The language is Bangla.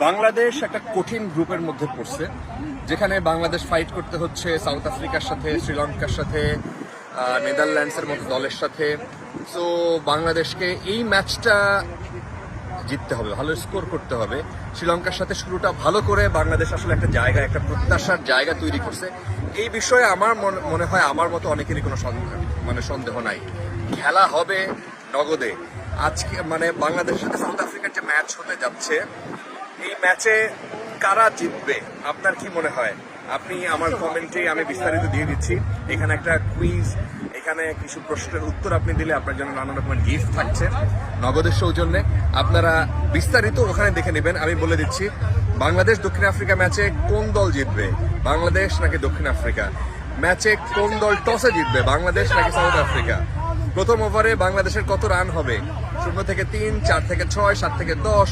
বাংলাদেশ একটা কঠিন গ্রুপের মধ্যে পড়ছে, যেখানে বাংলাদেশ ফাইট করতে হচ্ছে সাউথ আফ্রিকার সাথে, শ্রীলঙ্কার সাথে, নেদারল্যান্ডসের মতো দলের সাথে। সো বাংলাদেশকে এই ম্যাচটা জিততে হবে, ভালো স্কোর করতে হবে। শ্রীলঙ্কার সাথে শুরুটা ভালো করে বাংলাদেশ আসলে একটা জায়গা, একটা প্রত্যাশার জায়গা তৈরি করছে। এই বিষয়ে আমার মনে হয় আমার মতো অনেকেরই কোনো সন্দেহ নাই। খেলা হবে নগদে। আজকে বাংলাদেশের সাথে সাউথ আফ্রিকার যে ম্যাচ হতে যাচ্ছে, এই ম্যাচে কারা জিতবে আপনার কি মনে হয়? আপনি আমার কমেন্টে আমি বিস্তারিত দিয়ে দিচ্ছি। এখানে একটা কুইজ, এখানে কিছু প্রশ্নের উত্তর আপনি দিলে আপনার জন্য নানা রকমের গিফট থাকছে নগদের সৌজন্যে। আপনারা বিস্তারিত ওখানে দেখে নেবেন। আমি বলে দিচ্ছি, বাংলাদেশ দক্ষিণ আফ্রিকা ম্যাচে কোন দল জিতবে, বাংলাদেশ নাকি দক্ষিণ আফ্রিকা? ম্যাচে কোন দল টসে জিতবে, বাংলাদেশ নাকি সাউথ আফ্রিকা? প্রথম ওভারে বাংলাদেশের কত রান হবে? 0 থেকে 3, 4 থেকে 6, 7 থেকে 10,